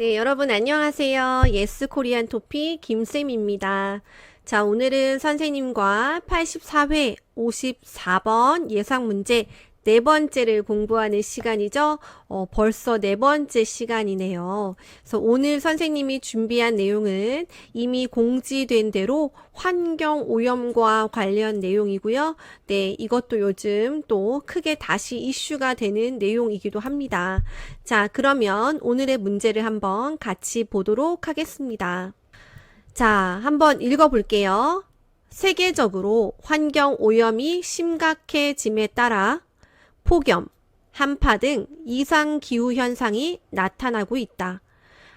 네, 여러분 안녕하세요. 예스 코리안 토픽 김쌤입니다. 자, 오늘은 선생님과 84회 54번 예상 문제 네 번째를 공부하는 시간이죠. 벌써 네 번째 시간이네요. 그래서 오늘 선생님이 준비한 내용은 이미 공지된 대로 환경 오염과 관련 내용이고요. 네, 이것도 요즘 또 크게 다시 이슈가 되는 내용이기도 합니다. 자, 그러면 오늘의 문제를 한번 같이 보도록 하겠습니다. 자, 한번 읽어볼게요. 세계적으로 환경 오염이 심각해짐에 따라 폭염, 한파 등 이상기후 현상이 나타나고 있다.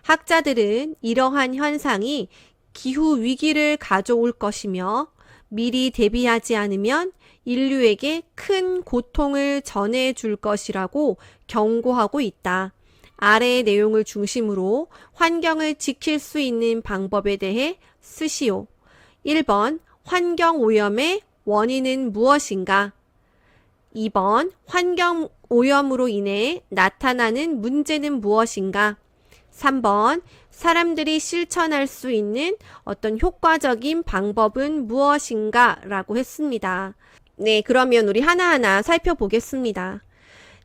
학자들은 이러한 현상이 기후 위기를 가져올 것이며 미리 대비하지 않으면 인류에게 큰 고통을 전해줄 것이라고 경고하고 있다. 아래의 내용을 중심으로 환경을 지킬 수 있는 방법에 대해 쓰시오. 1번 환경오염의 원인은 무엇인가? 2번 환경오염으로 인해 나타나는 문제는 무엇인가? 3번 사람들이 실천할 수 있는 어떤 효과적인 방법은 무엇인가? 라고 했습니다. 네, 그러면 우리 하나하나 살펴보겠습니다.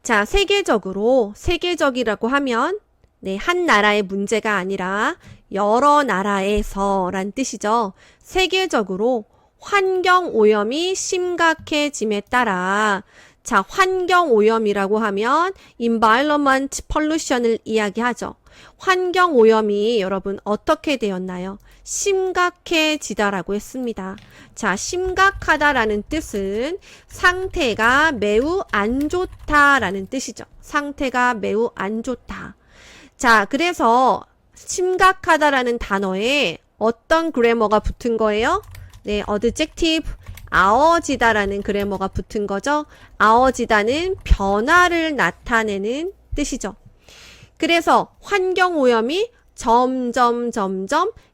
자, 세계적이라고 하면 네, 한 나라의 문제가 아니라 여러 나라에서 란 뜻이죠. 세계적으로 환경오염이 심각해짐에 따라 자, 환경오염이라고 하면 environment pollution을 이야기하죠. 환경오염이 여러분 어떻게 되었나요? 심각해지다라고 했습니다. 자, 심각하다라는 뜻은 상태가 매우 안 좋다라는 뜻이죠. 상태가 매우 안 좋다. 자, 그래서 심각하다라는 단어에 어떤 그래머가 붙은 거예요? 네, adjective 아어지다라는 그래머가 붙은 거죠. 아어지다는 변화를 나타내는 뜻이죠. 그래서 환경오염이 점점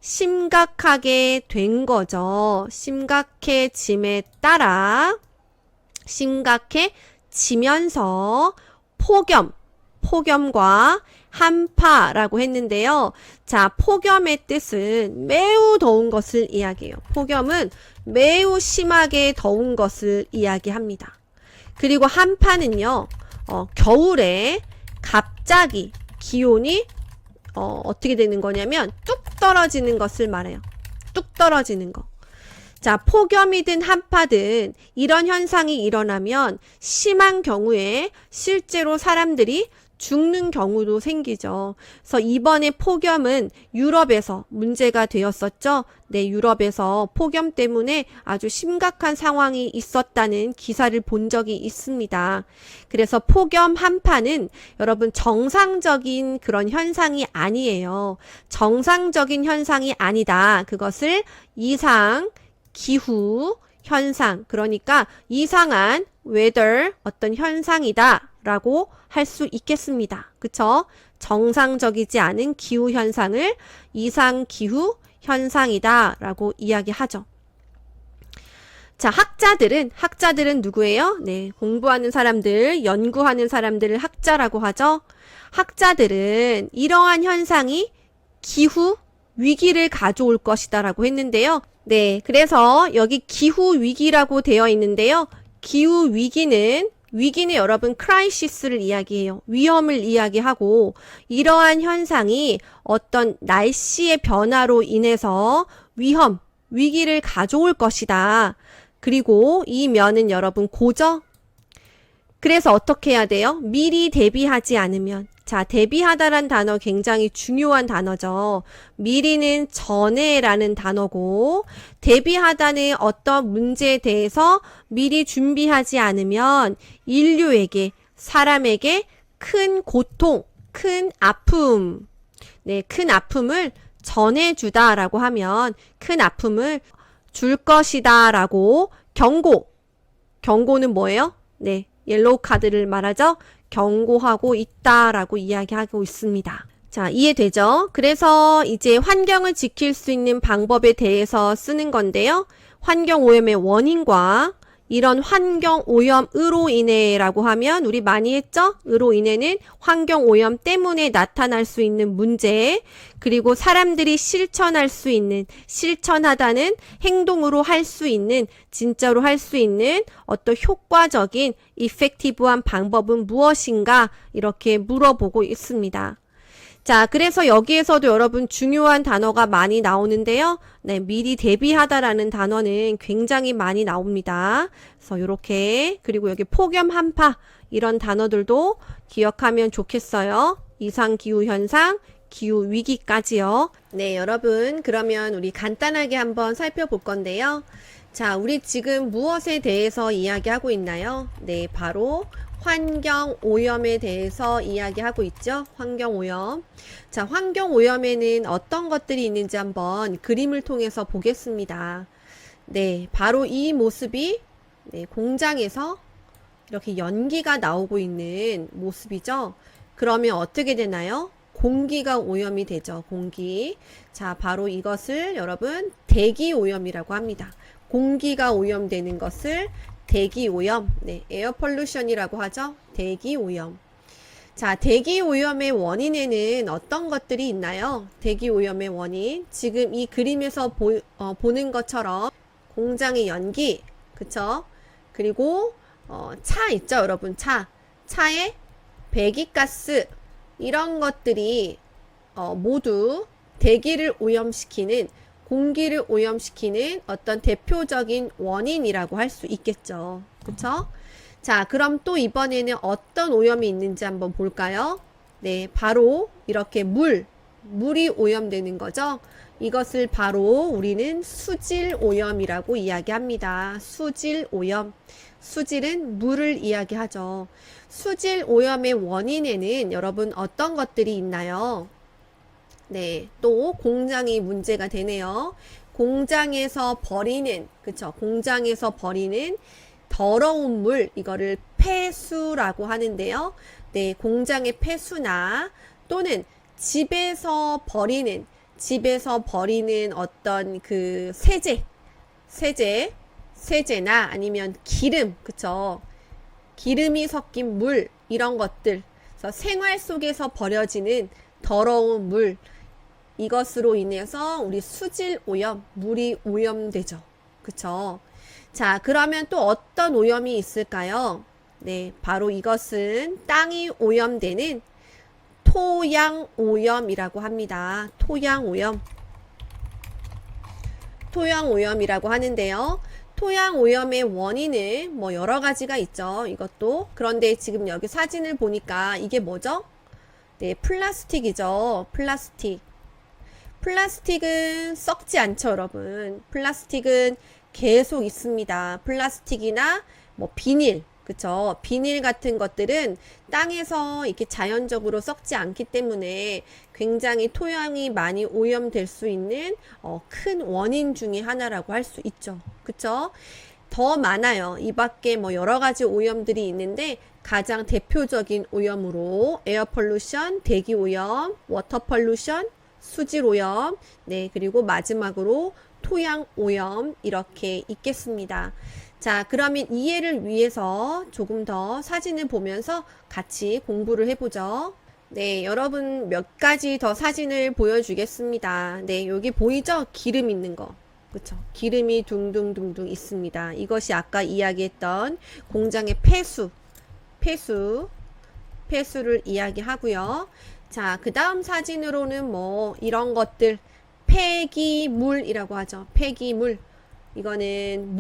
심각하게 된 거죠. 심각해짐에 따라 심각해지면서 폭염과 한파라고 했는데요. 자, 폭염의 뜻은 매우 더운 것을 이야기해요. 폭염은 매우 심하게 더운 것을 이야기합니다. 그리고 한파는요, 겨울에 갑자기 기온이 어떻게 되는 거냐면 뚝 떨어지는 것을 말해요. 뚝 떨어지는 거. 자, 폭염이든 한파든 이런 현상이 일어나면 심한 경우에 실제로 사람들이 죽는 경우도 생기죠. 그래서 이번에 폭염은 유럽에서 문제가 되었었죠. 네, 유럽에서 폭염 때문에 아주 심각한 상황이 있었다는 기사를 본 적이 있습니다. 그래서 폭염 한파는 여러분 정상적인 그런 현상이 아니에요. 정상적인 현상이 아니다. 그것을 이상 기후 현상, 그러니까 이상한 weather 어떤 현상이다 라고 할 수 있겠습니다. 그쵸? 정상적이지 않은 기후 현상을 이상 기후 현상이다 라고 이야기하죠. 자, 학자들은 누구예요? 네, 공부하는 사람들, 연구하는 사람들을 학자라고 하죠. 학자들은 이러한 현상이 기후 위기를 가져올 것이다 라고 했는데요. 네, 그래서 여기 기후 위기라고 되어 있는데요. 기후 위기는 여러분 크라이시스를 이야기해요. 위험을 이야기하고 이러한 현상이 어떤 날씨의 변화로 인해서 위기를 가져올 것이다. 그리고 이 면은 여러분 고죠? 그래서 어떻게 해야 돼요? 미리 대비하지 않으면. 자, 대비하다란 단어 굉장히 중요한 단어죠. 미리는 전에라는 단어고 대비하다는 어떤 문제에 대해서 미리 준비하지 않으면 인류에게, 사람에게 큰 고통, 큰 아픔, 네, 큰 아픔을 전해주다라고 하면 큰 아픔을 줄 것이다 라고 경고는 뭐예요? 네, 옐로우 카드를 말하죠. 경고하고 있다라고 이야기하고 있습니다. 자, 이해되죠? 그래서 이제 환경을 지킬 수 있는 방법에 대해서 쓰는 건데요. 환경오염의 원인과 이런 환경 오염으로 인해라고 하면 우리 많이 했죠? 으로 인해는 환경 오염 때문에 나타날 수 있는 문제, 그리고 사람들이 실천할 수 있는, 실천하다는 행동으로 할 수 있는, 진짜로 할 수 있는 어떤 효과적인 이펙티브한 방법은 무엇인가 이렇게 물어보고 있습니다. 자, 그래서 여기에서도 여러분 중요한 단어가 많이 나오는데요. 네, 미리 대비하다라는 단어는 굉장히 많이 나옵니다. 그래서 이렇게, 그리고 여기 폭염, 한파 이런 단어들도 기억하면 좋겠어요. 이상기후현상, 기후위기까지요. 네, 여러분 그러면 우리 간단하게 한번 살펴볼 건데요. 자, 우리 지금 무엇에 대해서 이야기하고 있나요? 네, 바로 환경오염에 대해서 이야기하고 있죠. 환경오염. 자, 환경오염에는 어떤 것들이 있는지 한번 그림을 통해서 보겠습니다. 네, 바로 이 모습이 네, 공장에서 이렇게 연기가 나오고 있는 모습이죠. 그러면 어떻게 되나요? 공기가 오염이 되죠. 공기. 자, 바로 이것을 여러분 대기오염이라고 합니다. 공기가 오염되는 것을 대기오염, 네, 에어 폴루션이라고 하죠. 대기오염. 자, 대기오염의 원인에는 어떤 것들이 있나요? 대기오염의 원인. 지금 이 그림에서 보는 것처럼 공장의 연기, 그쵸? 그리고 차 있죠, 여러분. 차에 배기가스 이런 것들이 모두 대기를 오염시키는, 공기를 오염시키는 어떤 대표적인 원인이라고 할 수 있겠죠. 그쵸? 자, 그럼 또 이번에는 어떤 오염이 있는지 한번 볼까요? 네, 바로 이렇게 물이 오염되는 거죠. 이것을 바로 우리는 수질 오염이라고 이야기합니다. 수질 오염. 수질은 물을 이야기하죠. 수질 오염의 원인에는 여러분 어떤 것들이 있나요? 네, 또 공장이 문제가 되네요. 공장에서 버리는, 그쵸? 공장에서 버리는 더러운 물, 이거를 폐수라고 하는데요. 네, 공장의 폐수나 또는 집에서 버리는 어떤 그 세제나 아니면 기름, 그쵸? 기름이 섞인 물, 이런 것들. 그래서 생활 속에서 버려지는 더러운 물, 이것으로 인해서 우리 수질 오염, 물이 오염되죠. 그쵸? 자, 그러면 또 어떤 오염이 있을까요? 네, 바로 이것은 땅이 오염되는 토양 오염이라고 합니다. 토양 오염. 토양 오염이라고 하는데요. 토양 오염의 원인은 뭐 여러 가지가 있죠. 이것도. 그런데 지금 여기 사진을 보니까 이게 뭐죠? 네, 플라스틱이죠. 플라스틱은 썩지 않죠, 여러분. 플라스틱은 계속 있습니다. 플라스틱이나 뭐 비닐, 그쵸? 비닐 같은 것들은 땅에서 이렇게 자연적으로 썩지 않기 때문에 굉장히 토양이 많이 오염될 수 있는 큰 원인 중에 하나라고 할 수 있죠. 그쵸? 더 많아요. 이 밖에 뭐 여러 가지 오염들이 있는데 가장 대표적인 오염으로 에어 폴루션, 대기 오염, 워터 폴루션, 수질 오염, 네, 그리고 마지막으로 토양 오염 이렇게 있겠습니다. 자, 그러면 이해를 위해서 조금 더 사진을 보면서 같이 공부를 해보죠. 네, 여러분 몇 가지 더 사진을 보여주겠습니다. 네, 여기 보이죠? 기름 있는 거. 그쵸? 기름이 둥둥둥둥 있습니다. 이것이 아까 이야기했던 공장의 폐수를 이야기하고요. 자, 그 다음 사진으로는 뭐 이런 것들, 폐기물이라고 하죠. 폐기물. 이거는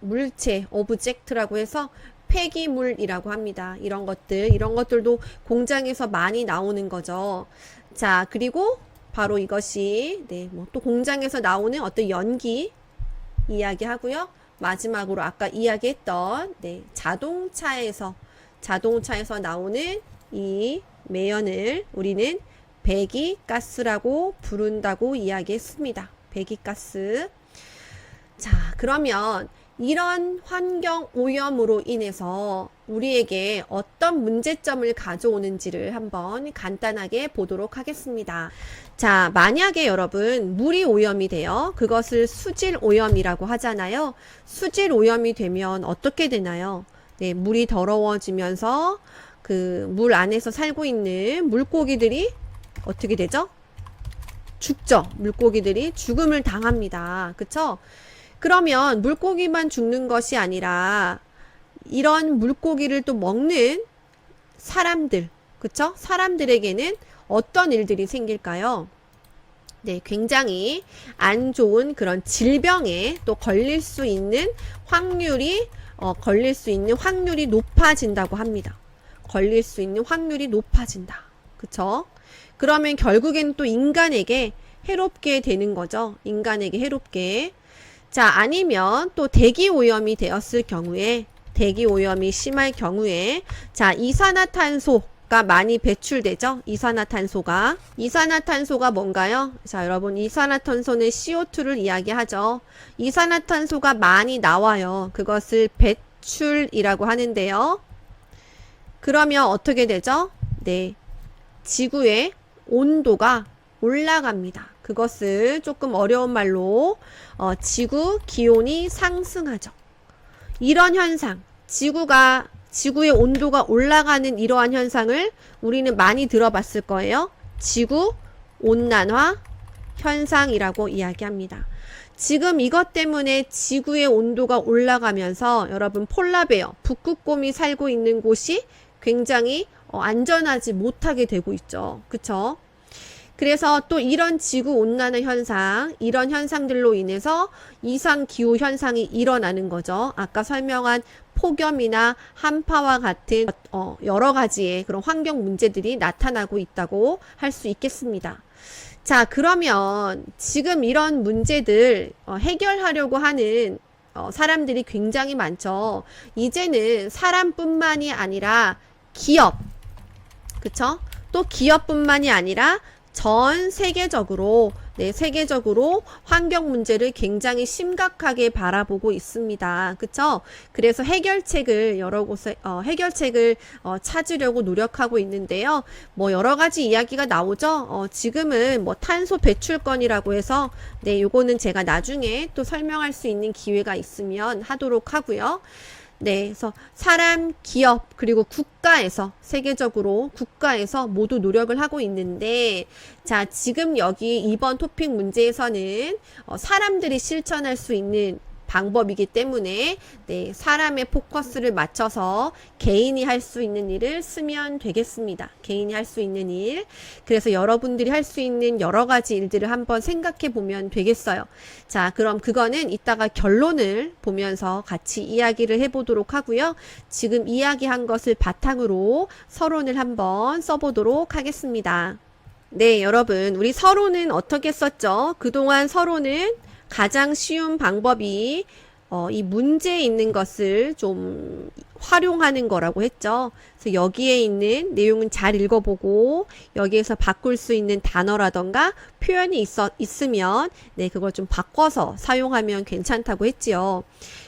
물체, 오브젝트라고 해서 폐기물이라고 합니다. 이런 것들도 공장에서 많이 나오는 거죠. 자, 그리고 바로 이것이 네, 뭐 또 공장에서 나오는 어떤 연기 이야기하고요. 마지막으로 아까 이야기했던 네, 자동차에서 나오는 이 매연을 우리는 배기가스라고 부른다고 이야기했습니다. 배기가스. 자, 그러면 이런 환경 오염으로 인해서 우리에게 어떤 문제점을 가져오는지를 한번 간단하게 보도록 하겠습니다. 자, 만약에 여러분 물이 오염이 돼요. 그것을 수질 오염이라고 하잖아요. 수질 오염이 되면 어떻게 되나요? 네, 물이 더러워지면서 그 물 안에서 살고 있는 물고기들이 어떻게 되죠? 죽죠. 물고기들이 죽음을 당합니다. 그쵸? 그러면 물고기만 죽는 것이 아니라 이런 물고기를 또 먹는 사람들, 그쵸? 사람들에게는 어떤 일들이 생길까요? 네, 굉장히 안 좋은 그런 질병에 또 걸릴 수 있는 확률이 높아진다고 합니다. 걸릴 수 있는 확률이 높아진다. 그쵸? 그러면 결국엔 또 인간에게 해롭게 되는 거죠. 인간에게 해롭게. 자, 아니면 또 대기 오염이 되었을 경우에, 대기 오염이 심할 경우에, 자, 이산화탄소가 많이 배출되죠. 이산화탄소가 뭔가요? 자, 여러분, 이산화탄소는 CO2를 이야기하죠. 이산화탄소가 많이 나와요. 그것을 배출이라고 하는데요. 그러면 어떻게 되죠? 네, 지구의 온도가 올라갑니다. 그것을 조금 어려운 말로 지구 기온이 상승하죠. 이런 현상, 지구의 온도가 올라가는 이러한 현상을 우리는 많이 들어봤을 거예요. 지구 온난화 현상이라고 이야기합니다. 지금 이것 때문에 지구의 온도가 올라가면서 여러분 폴라베어, 북극곰이 살고 있는 곳이 굉장히 안전하지 못하게 되고 있죠. 그쵸? 그래서 또 이런 지구온난화 현상, 이런 현상들로 인해서 이상기후 현상이 일어나는 거죠. 아까 설명한 폭염이나 한파와 같은 여러 가지의 그런 환경 문제들이 나타나고 있다고 할 수 있겠습니다. 자, 그러면 지금 이런 문제들 해결하려고 하는 사람들이 굉장히 많죠. 이제는 사람뿐만이 아니라 기업, 그쵸? 또 기업뿐만이 아니라 전 세계적으로 세계적으로 환경 문제를 굉장히 심각하게 바라보고 있습니다. 그쵸? 그래서 해결책을 여러 곳에 찾으려고 노력하고 있는데요. 뭐 여러 가지 이야기가 나오죠. 지금은 뭐 탄소 배출권이라고 해서 요거는 제가 나중에 또 설명할 수 있는 기회가 있으면 하도록 하고요. 네, 그래서 사람, 기업, 그리고 국가에서, 세계적으로 국가에서 모두 노력을 하고 있는데, 자, 지금 여기 이번 토픽 문제에서는 사람들이 실천할 수 있는 방법이기 때문에 사람의 포커스를 맞춰서 개인이 할 수 있는 일을 쓰면 되겠습니다. 개인이 할 수 있는 일. 그래서 여러분들이 할 수 있는 여러 가지 일들을 한번 생각해 보면 되겠어요. 자, 그럼 그거는 이따가 결론을 보면서 같이 이야기를 해보도록 하고요. 지금 이야기한 것을 바탕으로 서론을 한번 써보도록 하겠습니다. 네, 여러분, 우리 서론은 어떻게 썼죠? 그동안 서론은 가장 쉬운 방법이 이 문제에 있는 것을 좀 활용하는 거라고 했죠. 그래서 여기에 있는 내용은 잘 읽어보고 여기에서 바꿀 수 있는 단어라던가 표현이 있으면 그걸 좀 바꿔서 사용하면 괜찮다고 했지요.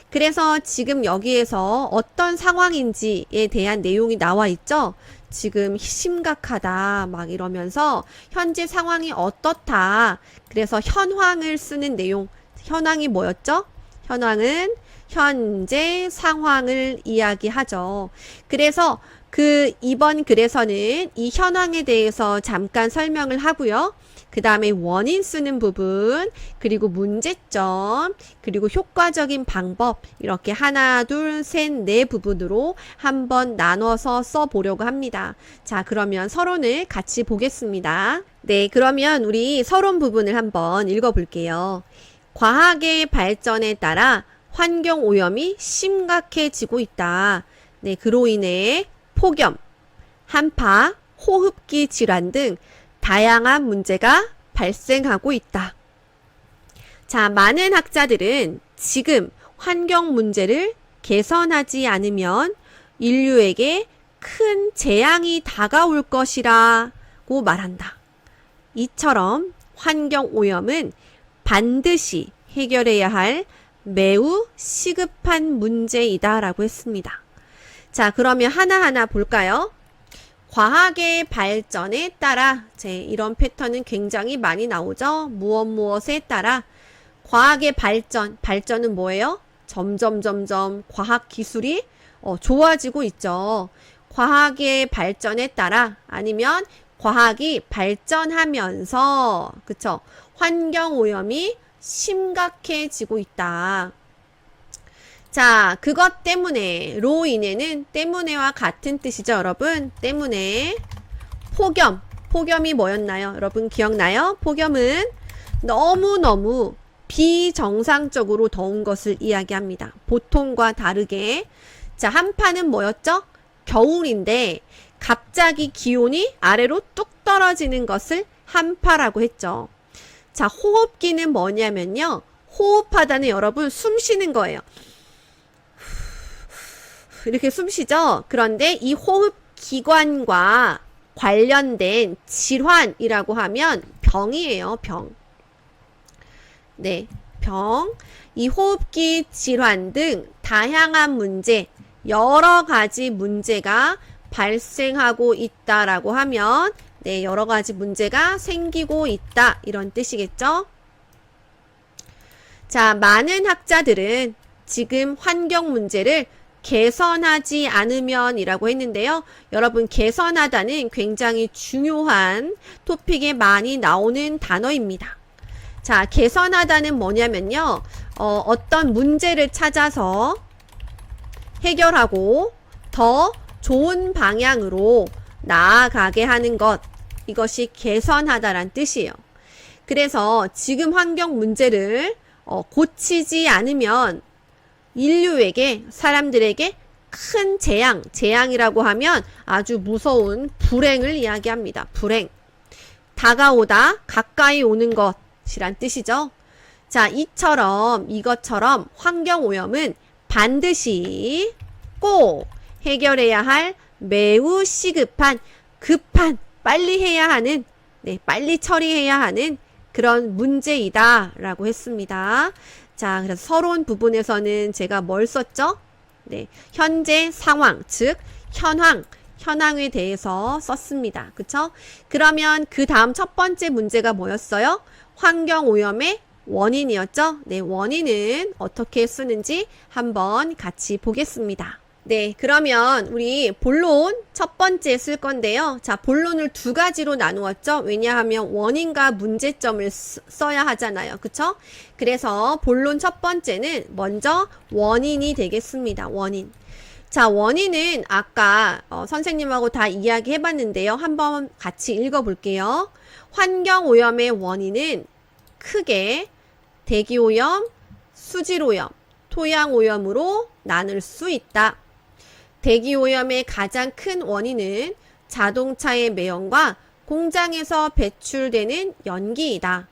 그래서 지금 여기에서 어떤 상황인지에 대한 내용이 나와 있죠. 지금 심각하다 막 이러면서 현재 상황이 어떻다. 그래서 현황을 쓰는 내용. 현황이 뭐였죠? 현황은 현재 상황을 이야기하죠. 그래서 이번 글에서는 이 현황에 대해서 잠깐 설명을 하고요. 그 다음에 원인 쓰는 부분, 그리고 문제점, 그리고 효과적인 방법, 이렇게 하나, 둘, 셋, 네 부분으로 한번 나눠서 써보려고 합니다. 자, 그러면 서론을 같이 보겠습니다. 네, 그러면 우리 서론 부분을 한번 읽어볼게요. 과학의 발전에 따라 환경 오염이 심각해지고 있다. 네, 그로 인해 폭염, 한파, 호흡기 질환 등 다양한 문제가 발생하고 있다. 자, 많은 학자들은 지금 환경 문제를 개선하지 않으면 인류에게 큰 재앙이 다가올 것이라고 말한다. 이처럼 환경 오염은 반드시 해결해야 할 매우 시급한 문제이다라고 했습니다. 자, 그러면 하나하나 볼까요? 과학의 발전에 따라, 이런 패턴은 굉장히 많이 나오죠. 무엇에 따라 과학의 발전은 뭐예요? 점점 과학 기술이 좋아지고 있죠. 과학의 발전에 따라, 아니면 과학이 발전하면서, 그쵸? 환경 오염이 심각해지고 있다. 자, 그것 때문에, 로 인해는 때문에와 같은 뜻이죠, 여러분. 때문에. 폭염이 뭐였나요? 여러분 기억나요? 폭염은 너무너무 비정상적으로 더운 것을 이야기합니다. 보통과 다르게. 자, 한파는 뭐였죠? 겨울인데 갑자기 기온이 아래로 뚝 떨어지는 것을 한파라고 했죠. 자, 호흡기는 뭐냐면요. 호흡하다는 여러분 숨 쉬는 거예요. 이렇게 숨 쉬죠? 그런데 이 호흡 기관과 관련된 질환이라고 하면 병이에요, 병. 네, 병. 이 호흡기 질환 등 다양한 문제, 여러 가지 문제가 발생하고 있다라고 하면, 네, 여러 가지 문제가 생기고 있다. 이런 뜻이겠죠? 자, 많은 학자들은 지금 환경 문제를 개선하지 않으면 이라고 했는데요. 여러분, 개선하다는 굉장히 중요한 토픽에 많이 나오는 단어입니다. 자, 개선하다는 뭐냐면요. 어떤 문제를 찾아서 해결하고 더 좋은 방향으로 나아가게 하는 것. 이것이 개선하다란 뜻이에요. 그래서 지금 환경 문제를 고치지 않으면 인류에게, 사람들에게 큰 재앙이라고 하면 아주 무서운 불행을 이야기합니다. 불행. 다가오다, 가까이 오는 것이란 뜻이죠. 자, 이것처럼 환경오염은 반드시 꼭 해결해야 할 매우 시급한, 급한, 빨리 해야 하는, 네, 빨리 처리해야 하는 그런 문제이다 라고 했습니다. 자, 그래서 서론 부분에서는 제가 뭘 썼죠? 네, 현재 상황, 즉 현황에 대해서 썼습니다. 그쵸? 그러면 그 다음 첫 번째 문제가 뭐였어요? 환경오염의 원인이었죠? 네, 원인은 어떻게 쓰는지 한번 같이 보겠습니다. 네, 그러면 우리 본론 첫 번째 쓸 건데요. 자, 본론을 두 가지로 나누었죠. 왜냐하면 원인과 문제점을 써야 하잖아요. 그쵸? 그래서 본론 첫 번째는 먼저 원인이 되겠습니다. 원인. 자, 원인은 아까 선생님하고 다 이야기해 봤는데요. 한번 같이 읽어볼게요. 환경오염의 원인은 크게 대기오염, 수질오염, 토양오염으로 나눌 수 있다. 대기오염의 가장 큰 원인은 자동차의 매연과 공장에서 배출되는 연기이다.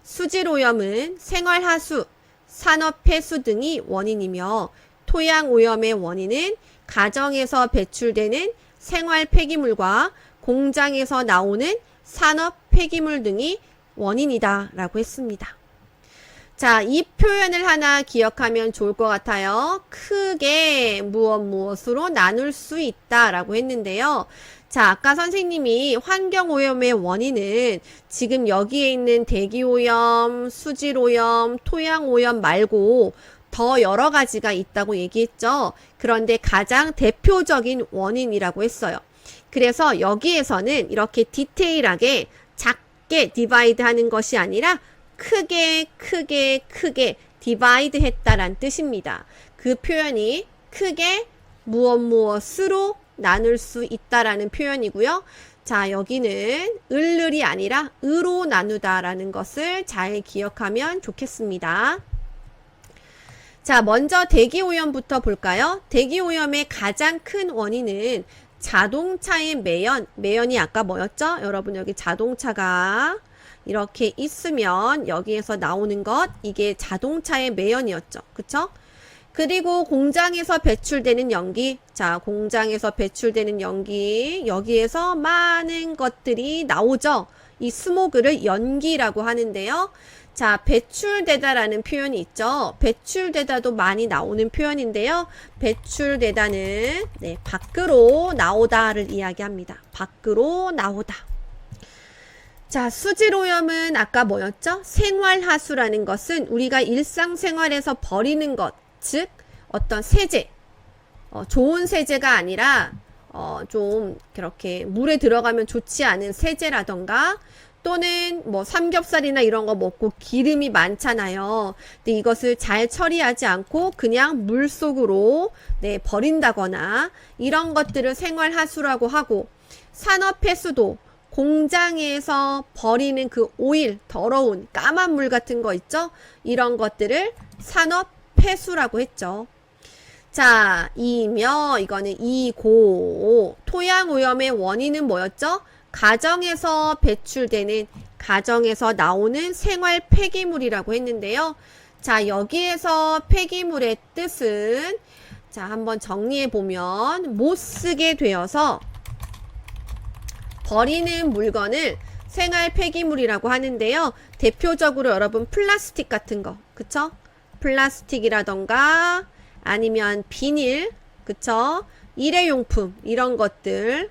수질오염은 생활하수, 산업폐수 등이 원인이며 토양오염의 원인은 가정에서 배출되는 생활폐기물과 공장에서 나오는 산업폐기물 등이 원인이다 라고 했습니다. 자, 이 표현을 하나 기억하면 좋을 것 같아요. 크게 무엇으로 나눌 수 있다 라고 했는데요. 자, 아까 선생님이 환경오염의 원인은 지금 여기에 있는 대기오염, 수질오염, 토양오염 말고 더 여러 가지가 있다고 얘기했죠. 그런데 가장 대표적인 원인이라고 했어요. 그래서 여기에서는 이렇게 디테일하게 작게 디바이드 하는 것이 아니라 크게 디바이드 했다란 뜻입니다. 그 표현이 크게 무엇으로 나눌 수 있다라는 표현이고요. 자, 여기는 을이 아니라 으로 나누다라는 것을 잘 기억하면 좋겠습니다. 자, 먼저 대기오염부터 볼까요? 대기오염의 가장 큰 원인은 자동차의 매연이 아까 뭐였죠? 여러분, 여기 자동차가 이렇게 있으면 여기에서 나오는 것, 이게 자동차의 매연이었죠. 그쵸? 그리고 공장에서 배출되는 연기, 자, 공장에서 배출되는 연기, 여기에서 많은 것들이 나오죠. 이 스모그를 연기라고 하는데요. 자, 배출되다라는 표현이 있죠. 배출되다도 많이 나오는 표현인데요. 배출되다는 네, 밖으로 나오다를 이야기합니다. 밖으로 나오다. 자, 수질오염은 아까 뭐였죠? 생활하수라는 것은 우리가 일상생활에서 버리는 것, 즉 어떤 세제, 좋은 세제가 아니라 좀 그렇게 물에 들어가면 좋지 않은 세제라던가 또는 뭐 삼겹살이나 이런 거 먹고 기름이 많잖아요. 근데 이것을 잘 처리하지 않고 그냥 물 속으로 네, 버린다거나 이런 것들을 생활하수라고 하고, 산업폐수도 공장에서 버리는 그 오일, 더러운 까만 물 같은 거 있죠? 이런 것들을 산업폐수라고 했죠. 자, 이거는 이고. 토양오염의 원인은 뭐였죠? 가정에서 배출되는, 가정에서 나오는 생활 폐기물이라고 했는데요. 자, 여기에서 폐기물의 뜻은, 자, 한번 정리해 보면, 못 쓰게 되어서 버리는 물건을 생활 폐기물이라고 하는데요. 대표적으로 여러분 플라스틱 같은 거, 그쵸? 플라스틱이라던가 아니면 비닐, 그쵸? 일회용품, 이런 것들,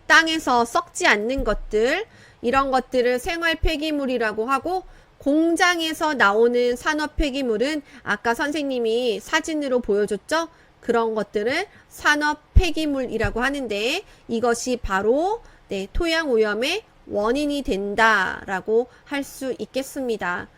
땅에서 썩지 않는 것들, 이런 것들을 생활 폐기물이라고 하고, 공장에서 나오는 산업 폐기물은 아까 선생님이 사진으로 보여줬죠? 그런 것들을 산업 폐기물이라고 하는데, 이것이 바로 네, 토양 오염의 원인이 된다라고 할 수 있겠습니다.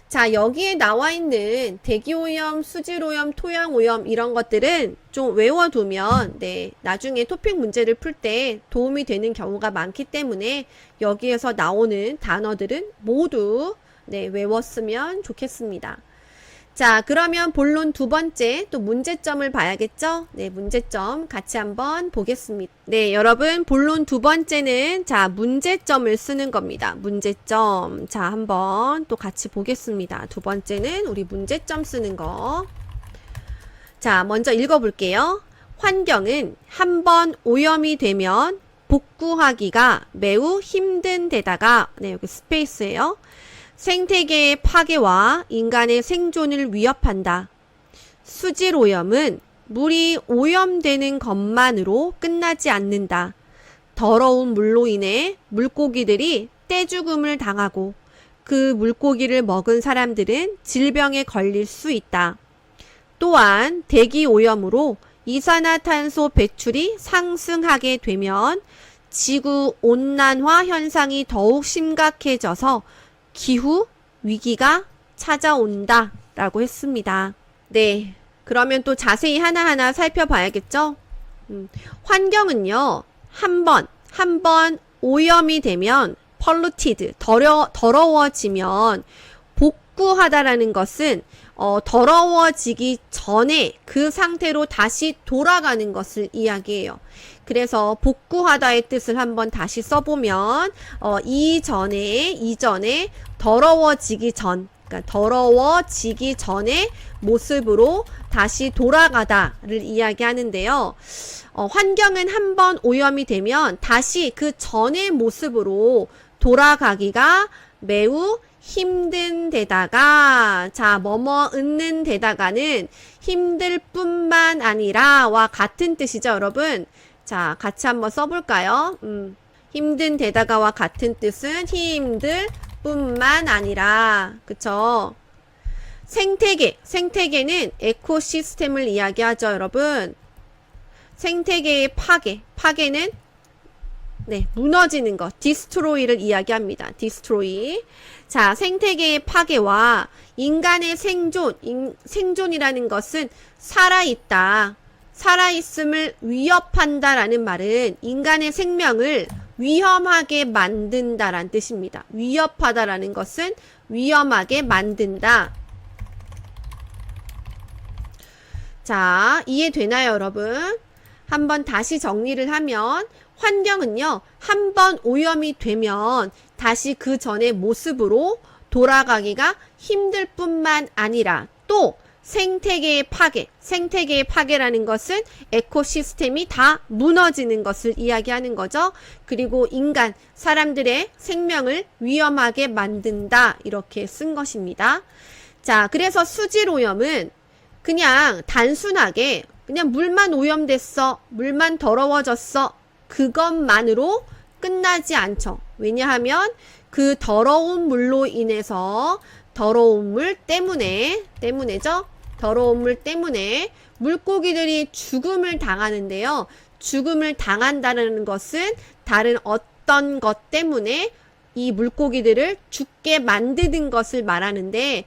자, 여기에 나와 있는 대기오염, 수질오염, 토양오염 이런 것들은 좀 외워두면 네, 나중에 토픽 문제를 풀 때 도움이 되는 경우가 많기 때문에 여기에서 나오는 단어들은 모두 네, 외웠으면 좋겠습니다. 자, 그러면 본론 두 번째 또 문제점을 봐야겠죠? 네, 문제점 같이 한번 보겠습니다. 네, 여러분 본론 두 번째는 자, 문제점을 쓰는 겁니다. 문제점. 자, 한번 또 같이 보겠습니다. 두 번째는 우리 문제점 쓰는 거. 자, 먼저 읽어볼게요. 환경은 한번 오염이 되면 복구하기가 매우 힘든 데다가 네, 여기 스페이스예요. 생태계의 파괴와 인간의 생존을 위협한다. 수질오염은 물이 오염되는 것만으로 끝나지 않는다. 더러운 물로 인해 물고기들이 떼죽음을 당하고 그 물고기를 먹은 사람들은 질병에 걸릴 수 있다. 또한 대기오염으로 이산화탄소 배출이 상승하게 되면 지구 온난화 현상이 더욱 심각해져서 기후 위기가 찾아온다 라고 했습니다. 네, 그러면 또 자세히 하나하나 살펴봐야겠죠? 환경은요, 한 번 오염이 되면 polluted, 더러워지면 복구하다라는 것은 더러워지기 전에 그 상태로 다시 돌아가는 것을 이야기해요. 그래서 복구하다의 뜻을 한번 다시 써보면 이전에 더러워지기 전, 그러니까 더러워지기 전의 모습으로 다시 돌아가다를 이야기하는데요. 환경은 한번 오염이 되면 다시 그 전의 모습으로 돌아가기가 매우 힘든 데다가, 자, 뭐뭐 얻는 데다가는 힘들 뿐만 아니라와 같은 뜻이죠, 여러분. 자, 같이 한번 써볼까요? 힘든 데다가와 같은 뜻은 힘들 뿐만 아니라, 그쵸? 생태계는 에코시스템을 이야기하죠, 여러분. 생태계의 파괴는 네, 무너지는 것, 디스트로이를 이야기합니다. 디스트로이. 자, 생태계의 파괴와 인간의 생존이라는 것은 살아있다. 살아있음을 위협한다라는 말은 인간의 생명을 위험하게 만든다라는 뜻입니다. 위협하다라는 것은 위험하게 만든다. 자, 이해되나요, 여러분? 한번 다시 정리를 하면 환경은요, 한번 오염이 되면 다시 그 전의 모습으로 돌아가기가 힘들 뿐만 아니라 또 생태계의 파괴, 생태계의 파괴라는 것은 에코시스템이 다 무너지는 것을 이야기하는 거죠. 그리고 인간, 사람들의 생명을 위험하게 만든다. 이렇게 쓴 것입니다. 자, 그래서 수질오염은 그냥 단순하게 그냥 물만 오염됐어, 물만 더러워졌어, 그것만으로 끝나지 않죠. 왜냐하면 그 더러운 물로 인해서 더러운 물 때문에죠. 더러운 물 때문에 물고기들이 죽음을 당하는데요. 죽음을 당한다는 것은 다른 어떤 것 때문에 이 물고기들을 죽게 만드는 것을 말하는데,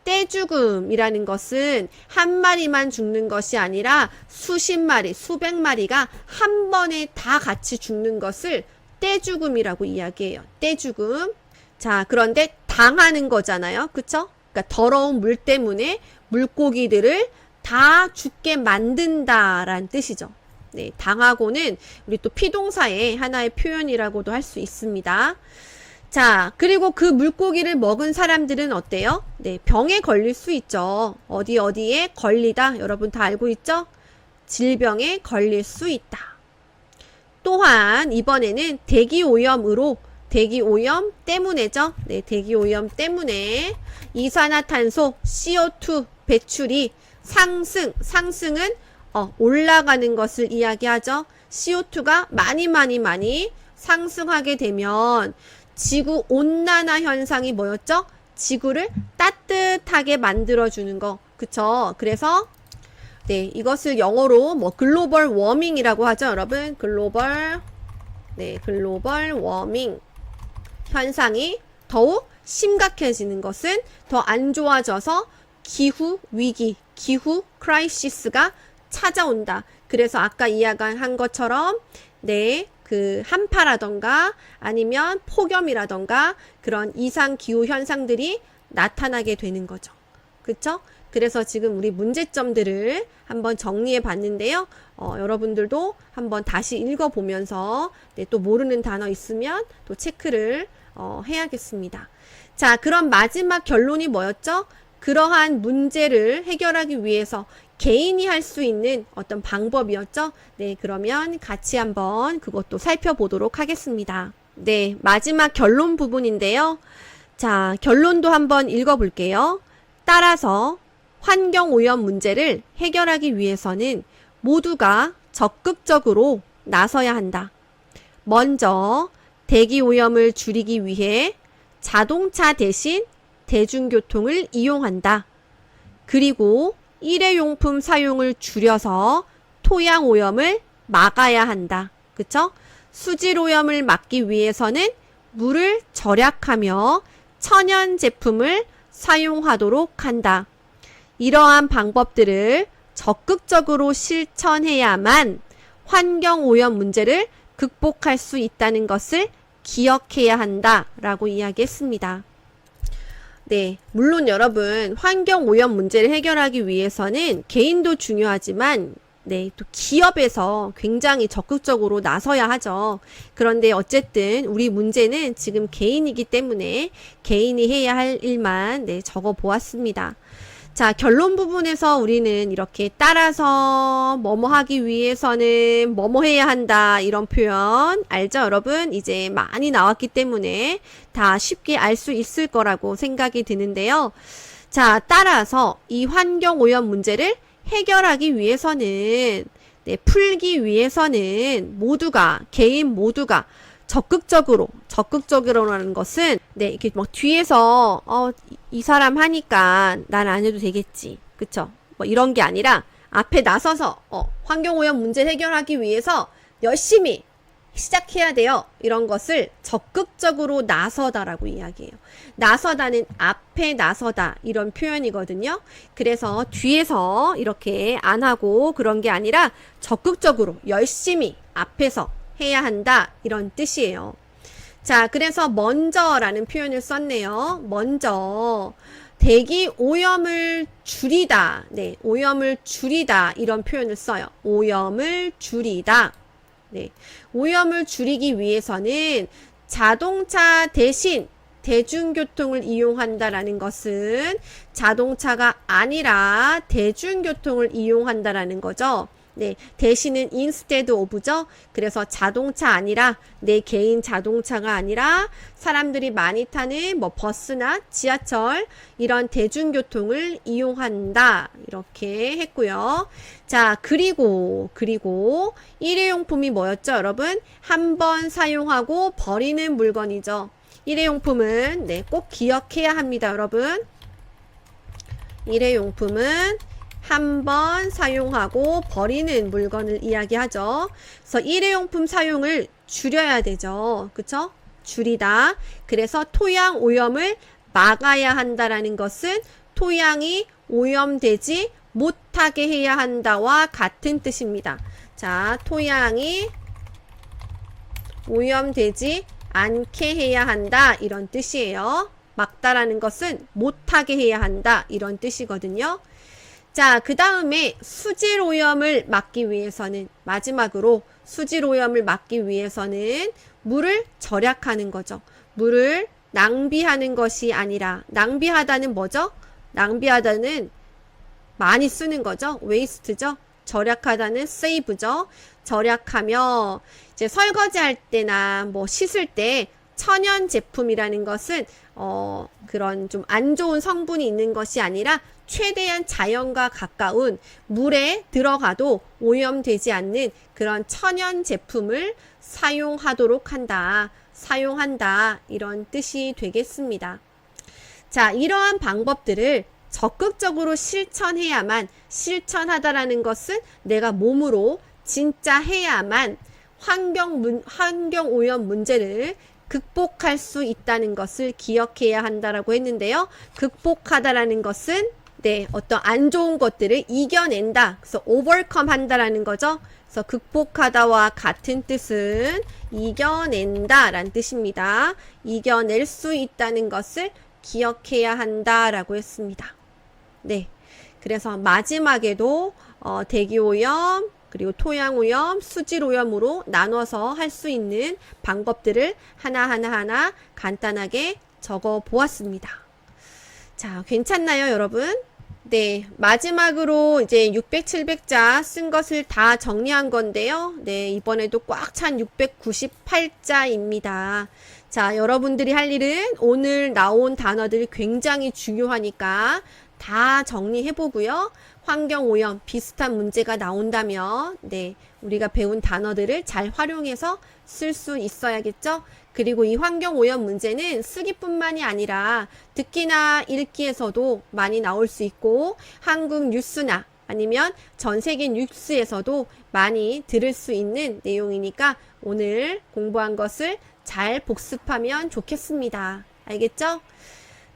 떼죽음이라는 것은 한 마리만 죽는 것이 아니라 수십 마리, 수백 마리가 한 번에 다 같이 죽는 것을 떼죽음이라고 이야기해요. 떼죽음. 자, 그런데 당하는 거잖아요. 그쵸? 그러니까 더러운 물 때문에 물고기들을 다 죽게 만든다라는 뜻이죠. 네, 당하고는 우리 또 피동사의 하나의 표현이라고도 할 수 있습니다. 자, 그리고 그 물고기를 먹은 사람들은 어때요? 네, 병에 걸릴 수 있죠. 어디에 걸리다. 여러분 다 알고 있죠? 질병에 걸릴 수 있다. 또한 이번에는 대기오염으로, 대기오염 때문에죠. 네, 대기오염 때문에 이산화탄소 CO2 배출이 상승은 올라가는 것을 이야기하죠. CO2가 많이 상승하게 되면 지구 온난화 현상이 뭐였죠? 지구를 따뜻하게 만들어주는 거. 그쵸? 그래서 네, 이것을 영어로 글로벌 워밍이라고 하죠, 여러분. 글로벌 워밍 현상이 더욱 심각해지는 것은 더 안 좋아져서 기후 위기, 기후 크라이시스가 찾아온다. 그래서 아까 이야기한 것처럼 네, 그 한파라던가 아니면 폭염이라던가 그런 이상 기후 현상들이 나타나게 되는 거죠. 그쵸? 그래서 지금 우리 문제점들을 한번 정리해 봤는데요. 여러분들도 한번 다시 읽어보면서 네, 또 모르는 단어 있으면 또 체크를 해야겠습니다. 자, 그럼 마지막 결론이 뭐였죠? 그러한 문제를 해결하기 위해서 개인이 할 수 있는 어떤 방법이었죠? 네, 그러면 같이 한번 그것도 살펴보도록 하겠습니다. 네, 마지막 결론 부분인데요. 자, 결론도 한번 읽어볼게요. 따라서 환경오염 문제를 해결하기 위해서는 모두가 적극적으로 나서야 한다. 먼저 대기오염을 줄이기 위해 자동차 대신 대중교통을 이용한다. 그리고 일회용품 사용을 줄여서 토양오염을 막아야 한다. 그쵸? 수질오염을 막기 위해서는 물을 절약하며 천연 제품을 사용하도록 한다. 이러한 방법들을 적극적으로 실천해야만 환경오염 문제를 극복할 수 있다는 것을 기억해야 한다라고 이야기했습니다. 네, 물론 여러분 환경오염 문제를 해결하기 위해서는 개인도 중요하지만 네, 또 기업에서 굉장히 적극적으로 나서야 하죠. 그런데 어쨌든 우리 문제는 지금 개인이기 때문에 개인이 해야 할 일만 네, 적어 보았습니다. 자, 결론 부분에서 우리는 이렇게 따라서 뭐뭐 하기 위해서는 뭐뭐 해야 한다 이런 표현 알죠, 여러분? 이제 많이 나왔기 때문에 다 쉽게 알 수 있을 거라고 생각이 드는데요. 자, 따라서 이 환경오염 문제를 해결하기 위해서는 네, 풀기 위해서는 모두가 개인 모두가 적극적으로라는 것은 네, 이렇게 막 뒤에서 이 사람 하니까 난 안 해도 되겠지. 그쵸? 뭐 이런 게 아니라 앞에 나서서 환경오염 문제 해결하기 위해서 열심히 시작해야 돼요. 이런 것을 적극적으로 나서다라고 이야기해요. 나서다는 앞에 나서다 이런 표현이거든요. 그래서 뒤에서 이렇게 안 하고 그런 게 아니라 적극적으로 열심히 앞에서 해야 한다 이런 뜻이에요. 자, 그래서 먼저라는 표현을 썼네요. 먼저 대기 오염을 줄이다. 네, 오염을 줄이다 이런 표현을 써요. 오염을 줄이다. 네, 오염을 줄이기 위해서는 자동차 대신 대중교통을 이용한다라는 것은 자동차가 아니라 대중교통을 이용한다라는 거죠. 네, 대신은 instead of죠. 그래서 자동차 아니라 내 개인 자동차가 아니라 사람들이 많이 타는 뭐 버스나 지하철 이런 대중교통을 이용한다. 이렇게 했고요. 자, 그리고 일회용품이 뭐였죠, 여러분? 한 번 사용하고 버리는 물건이죠. 일회용품은 네, 꼭 기억해야 합니다, 여러분. 일회용품은 한 번 사용하고 버리는 물건을 이야기하죠. 그래서 일회용품 사용을 줄여야 되죠. 그쵸? 줄이다. 그래서 토양 오염을 막아야 한다라는 것은 토양이 오염되지 못하게 해야 한다와 같은 뜻입니다. 자, 토양이 오염되지 않게 해야 한다. 이런 뜻이에요. 막다라는 것은 못하게 해야 한다. 이런 뜻이거든요. 자, 그 다음에 수질 오염을 막기 위해서는, 마지막으로 수질 오염을 막기 위해서는 물을 절약하는 거죠. 물을 낭비하는 것이 아니라, 낭비하다는 뭐죠? 낭비하다는 많이 쓰는 거죠. 웨이스트죠. 절약하다는 save죠. 절약하며 이제 설거지할 때나 뭐 씻을 때 천연 제품이라는 것은 그런 좀 안 좋은 성분이 있는 것이 아니라 최대한 자연과 가까운 물에 들어가도 오염되지 않는 그런 천연 제품을 사용하도록 한다. 사용한다. 이런 뜻이 되겠습니다. 자, 이러한 방법들을 적극적으로 실천해야만, 실천하다라는 것은 내가 몸으로 진짜 해야만 환경 오염 문제를 극복할 수 있다는 것을 기억해야 한다라고 했는데요. 극복하다라는 것은 네, 어떤 안 좋은 것들을 이겨낸다. 그래서 overcome 한다라는 거죠. 그래서 극복하다와 같은 뜻은 이겨낸다라는 뜻입니다. 이겨낼 수 있다는 것을 기억해야 한다라고 했습니다. 네, 그래서 마지막에도 대기오염, 그리고 토양오염, 수질오염으로 나눠서 할 수 있는 방법들을 하나하나 간단하게 적어 보았습니다. 자, 괜찮나요, 여러분? 네, 마지막으로 이제 600, 700자 쓴 것을 다 정리한 건데요. 네, 이번에도 꽉 찬 698자입니다. 자, 여러분들이 할 일은 오늘 나온 단어들이 굉장히 중요하니까 다 정리해보고요. 환경오염 비슷한 문제가 나온다면 네, 우리가 배운 단어들을 잘 활용해서 쓸 수 있어야겠죠. 그리고 이 환경오염 문제는 쓰기뿐만이 아니라 듣기나 읽기에서도 많이 나올 수 있고 한국 뉴스나 아니면 전 세계 뉴스에서도 많이 들을 수 있는 내용이니까 오늘 공부한 것을 잘 복습하면 좋겠습니다. 알겠죠?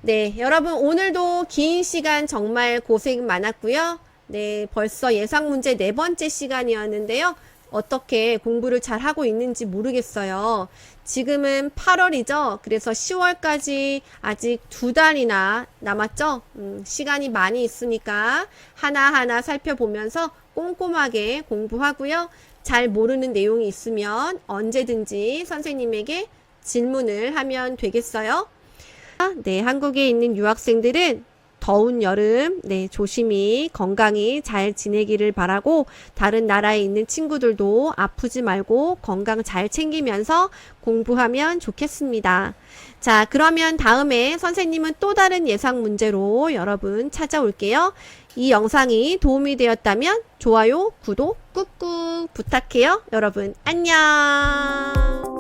네, 여러분 오늘도 긴 시간 정말 고생 많았고요. 네, 벌써 예상 문제 4번째 시간이었는데요. 어떻게 공부를 잘 하고 있는지 모르겠어요. 지금은 8월이죠. 그래서 10월까지 아직 2달이나 남았죠. 시간이 많이 있으니까 하나하나 살펴보면서 꼼꼼하게 공부하고요. 잘 모르는 내용이 있으면 언제든지 선생님에게 질문을 하면 되겠어요. 네, 한국에 있는 유학생들은 더운 여름, 네, 조심히 건강히 잘 지내기를 바라고 다른 나라에 있는 친구들도 아프지 말고 건강 잘 챙기면서 공부하면 좋겠습니다. 자, 그러면 다음에 선생님은 또 다른 예상 문제로 여러분 찾아올게요. 이 영상이 도움이 되었다면 좋아요, 구독 꾹꾹 부탁해요. 여러분 안녕.